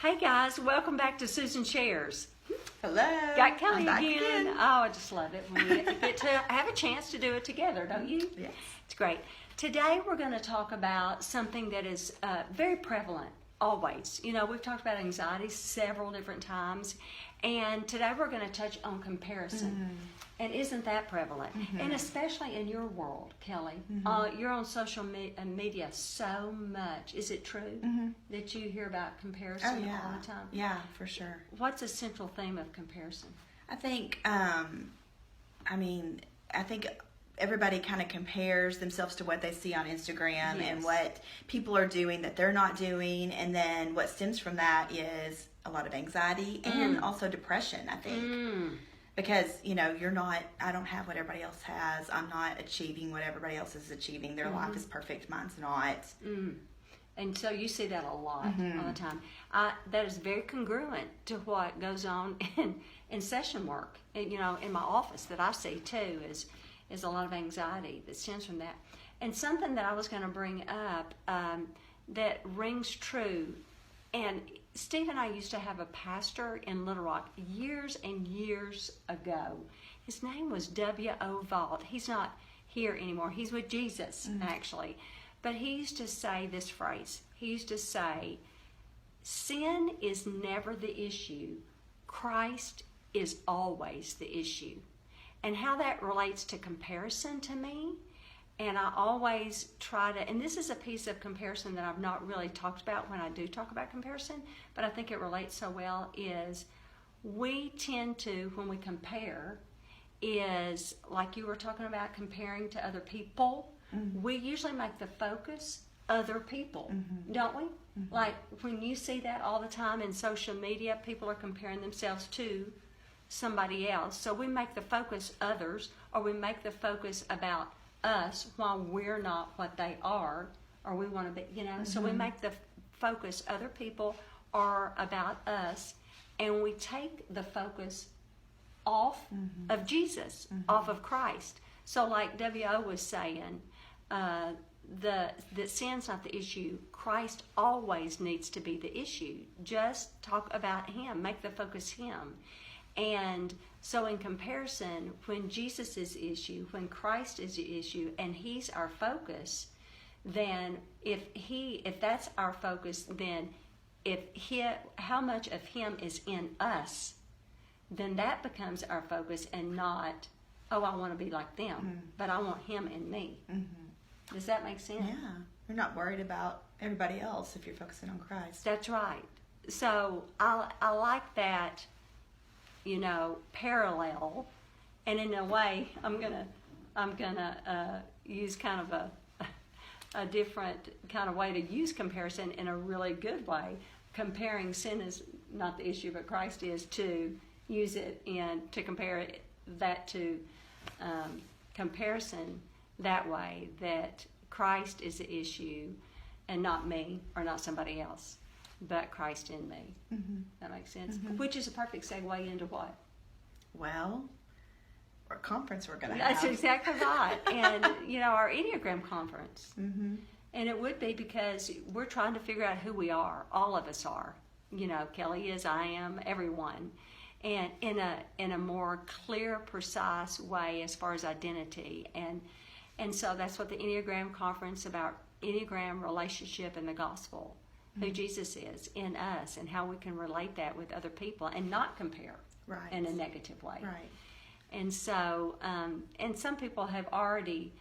Hey guys, welcome back to Susan Shares. Hello. Got Kelly I'm back again. Oh, I just love it when we get to have a chance to do it together, don't you? Yes. It's great. Today we're going to talk about something that is very prevalent always. You know, we've talked about anxiety several different times, and today we're going to touch on comparison. And isn't that prevalent? And especially in your world, Kelly. You're on social media so much. Is it true that you hear about comparison all the time? Yeah, for sure. What's a central theme of comparison? I think, I think everybody kind of compares themselves to what they see on Instagram and what people are doing that they're not doing. And then what stems from that is a lot of anxiety and also depression, I think. Because, you know, I don't have what everybody else has. I'm not achieving what everybody else is achieving. Their life is perfect. Mine's not. And so you see that a lot all the time. That is very congruent to what goes on in session work. And, you know, in my office that I see too is a lot of anxiety that stems from that. And something that I was going to bring up that rings true. And Steve and I used to have a pastor in Little Rock years and years ago. His name was W.O. Vault. He's not here anymore. He's with Jesus, actually. But he used to say this phrase. He used to say, sin is never the issue. Christ is always the issue. And how that relates to comparison to me, and I always try to, and this is a piece of comparison that I've not really talked about when I do talk about comparison, but I think it relates so well, is we tend to, when we compare, is like you were talking about comparing to other people, we usually make the focus other people, don't we? Like when you see that all the time in social media, people are comparing themselves to somebody else. So we make the focus others, or we make the focus about us while we're not what they are, or we want to be, you know. So we make the focus other people are about us, and we take the focus off of Jesus, off of Christ. So like W.O. was saying, that sin's not the issue. Christ always needs to be the issue. Just talk about Him. Make the focus Him. And so in comparison, when Jesus is the issue, when Christ is the issue, and He's our focus, then if that's our focus, then how much of Him is in us, then that becomes our focus, and not, oh, I want to be like them, but I want Him in me. Does that make sense? Yeah. You're not worried about everybody else if you're focusing on Christ. That's right. So I like that, you know, parallel, and in a way, I'm gonna use kind of a different kind of way to use comparison in a really good way. Comparing sin is not the issue, but Christ is, to use it to compare that to comparison that way, that Christ is the issue and not me or not somebody else, but Christ in me. That makes sense? Which is a perfect segue into what? Well, our conference we're going to have. That's exactly right. And, you know, our Enneagram conference. And it would be because we're trying to figure out who we are. All of us are. You know, Kelly is, I am, everyone. And in a more clear, precise way as far as identity. And so that's what the Enneagram conference about, Enneagram, relationship, and the gospel. Who Jesus is in us, and how we can relate that with other people and not compare in a negative way. Right. And so, and some people have already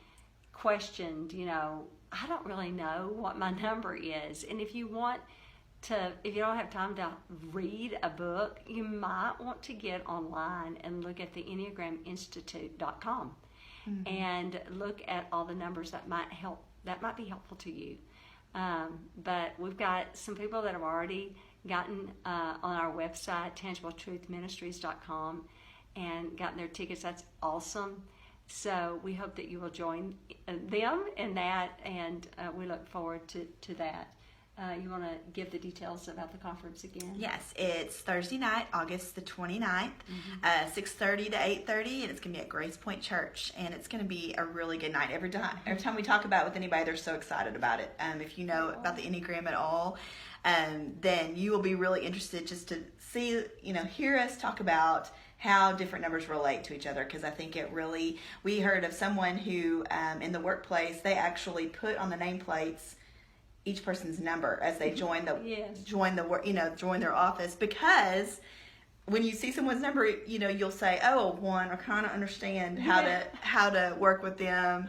questioned, you know, I don't really know what my number is. And if you don't have time to read a book, you might want to get online and look at the EnneagramInstitute.com and look at all the numbers that might be helpful to you. But we've got some people that have already gotten on our website, tangibletruthministries.com, and gotten their tickets. That's awesome. So we hope that you will join them in that, and we look forward to that. You want to give the details about the conference again? Yes, it's Thursday night, August the 29th, 6:30 to 8:30, and it's going to be at Grace Point Church, and it's going to be a really good night. Every time we talk about it with anybody, they're so excited about it. If you know about the Enneagram at all, then you will be really interested just to see, hear us talk about how different numbers relate to each other, because I think we heard of someone who in the workplace, they actually put on the nameplates each person's number as they join their office, because when you see someone's number, you'll say, oh, one, I kind of understand how to work with them,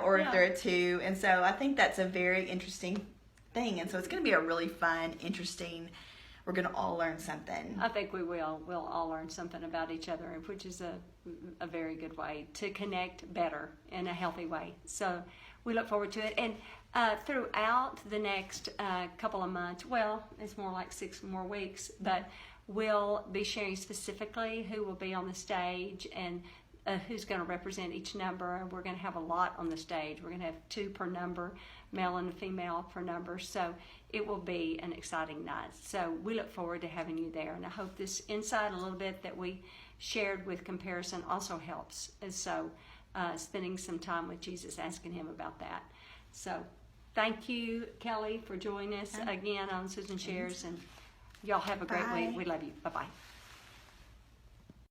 or if they're a two. And so I think that's a very interesting thing. And so it's going to be a really fun, interesting, we're going to all learn something. I think we will. We'll all learn something about each other, which is a very good way to connect better in a healthy way. So we look forward to it. And throughout the next couple of months, well, it's more like 6 more weeks, but we'll be sharing specifically who will be on the stage and who's going to represent each number. We're going to have a lot on the stage. We're going to have 2 per number, male and female per number. So it will be an exciting night. So we look forward to having you there. And I hope this insight a little bit that we shared with comparison also helps. And so spending some time with Jesus, asking him about that. So thank you, Kelly, for joining us again on Susan Shares. And y'all have a great week. We love you. Bye-bye.